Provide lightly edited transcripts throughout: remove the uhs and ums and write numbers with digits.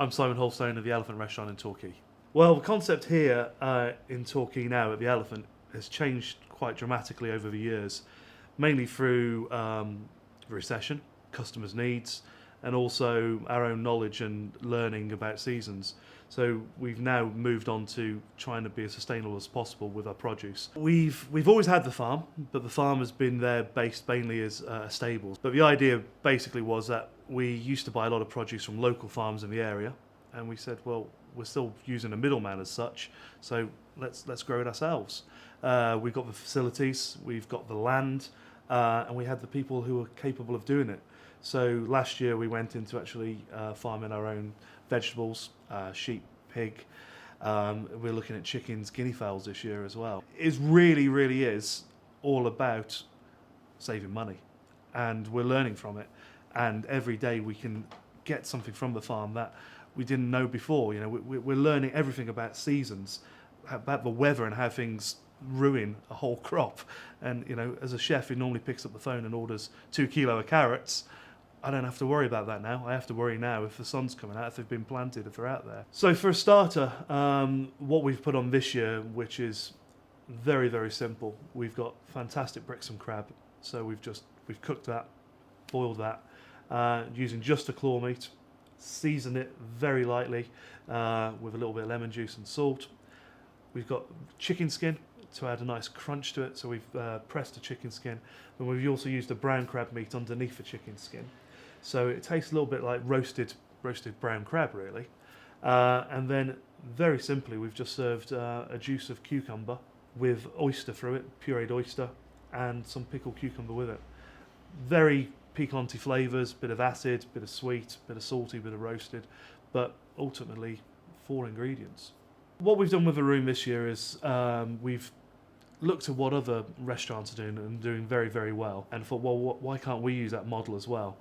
I'm Simon Hulstone of the Elephant Restaurant in Torquay. Well, the concept here in Torquay now at the Elephant has changed quite dramatically over the years, mainly through recession, customers' needs, and also our own knowledge and learning about seasons. So we've now moved on to trying to be as sustainable as possible with our produce. We've always had the farm, but the farm has been there based mainly as stables. But the idea basically was that we used to buy a lot of produce from local farms in the area, and we said, well, we're still using a middleman as such, so let's grow it ourselves. We've got the facilities, we've got the land, and we had the people who were capable of doing it. So last year we went into actually farming our own vegetables, sheep, pig. We're looking at chickens, guinea fowls this year as well. It really is all about saving money, and we're learning from it. And every day we can get something from the farm that we didn't know before. You know, we're learning everything about seasons, about the weather and how things ruin a whole crop. And you know, as a chef who normally picks up the phone and orders 2 kilos of carrots, I don't have to worry about that now. I have to worry now if the sun's coming out, if they've been planted, if they're out there. So for a starter, what we've put on this year, which is very simple, we've got fantastic Brixham crab. So we've cooked that, boiled that, using just the claw meat, season it very lightly with a little bit of lemon juice and salt. We've got chicken skin to add a nice crunch to it, so we've pressed the chicken skin, and we've also used the brown crab meat underneath the chicken skin. So it tastes a little bit like roasted brown crab, really. And then, very simply, we've just served a juice of cucumber with oyster through it, pureed oyster, and some pickled cucumber with it. Very piquanty flavours, bit of acid, bit of sweet, bit of salty, bit of roasted, but ultimately 4 ingredients. What we've done with the room this year is we've looked at what other restaurants are doing and doing very well, and thought, well, why can't we use that model as well?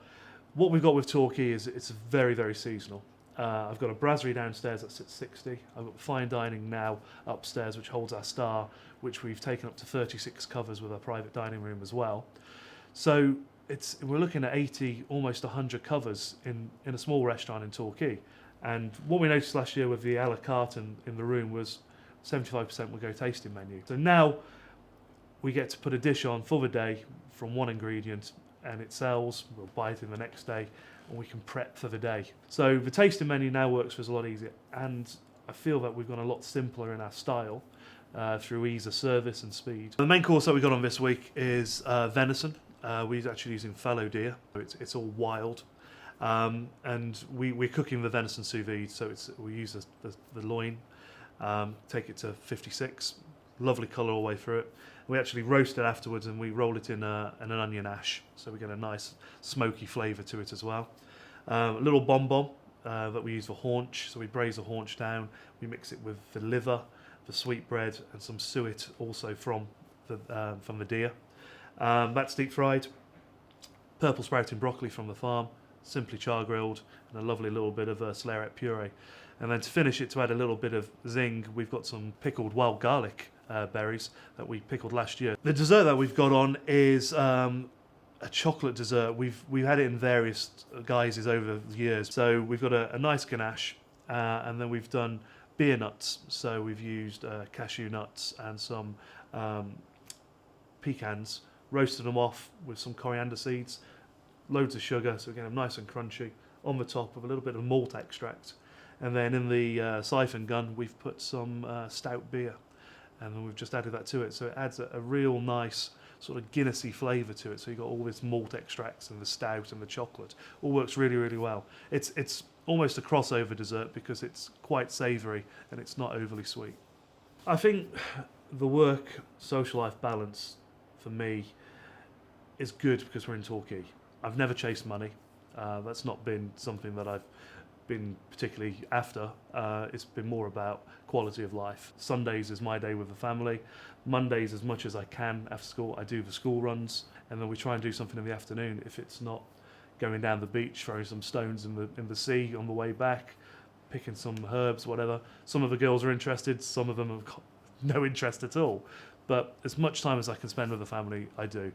What we've got with Torquay is it's very seasonal. I've got a brasserie downstairs that sits 60. I've got fine dining now upstairs, which holds our star, which we've taken up to 36 covers with our private dining room as well. So we're looking at 80, almost 100 covers in a small restaurant in Torquay. And what we noticed last year with the a la carte in the room was 75% would go tasting menu. So now we get to put a dish on for the day from one ingredient, and it sells, we'll buy it in the next day, and we can prep for the day. So the tasting menu now works for us a lot easier, and I feel that we've gone a lot simpler in our style through ease of service and speed. The main course that we got on this week is venison. We're actually using fallow deer. It's all wild. And we're cooking the venison sous vide, so we use the loin, take it to 56, lovely colour all the way through it. We actually roast it afterwards, and we roll it in an onion ash, so we get a nice smoky flavour to it as well. A little bonbon that we use for haunch, so we braise the haunch down, we mix it with the liver, the sweetbread, and some suet also from the deer. That's deep fried. Purple sprouting broccoli from the farm, simply char grilled, and a lovely little bit of celeriac puree. And then to finish it, to add a little bit of zing, we've got some pickled wild garlic berries that we pickled last year. The dessert that we've got on is a chocolate dessert. We've had it in various guises over the years. So we've got a nice ganache, and then we've done beer nuts. So we've used cashew nuts and some pecans, roasted them off with some coriander seeds, loads of sugar, so again, nice and crunchy, on the top with a little bit of malt extract. And then in the siphon gun, we've put some stout beer, and then we've just added that to it. So it adds a real nice sort of Guinnessy flavour to it. So you've got all this malt extracts and the stout and the chocolate. All works really well. It's almost a crossover dessert because it's quite savoury and it's not overly sweet. I think the work social life balance for me is good because we're in Torquay. I've never chased money. That's not been something that I've been particularly after. It's been more about quality of life. Sundays is my day with the family. Mondays, as much as I can after school, I do the school runs, and then we try and do something in the afternoon. If it's not going down the beach, throwing some stones in the sea on the way back, picking some herbs, whatever. Some of the girls are interested, some of them have got no interest at all. But as much time as I can spend with the family, I do.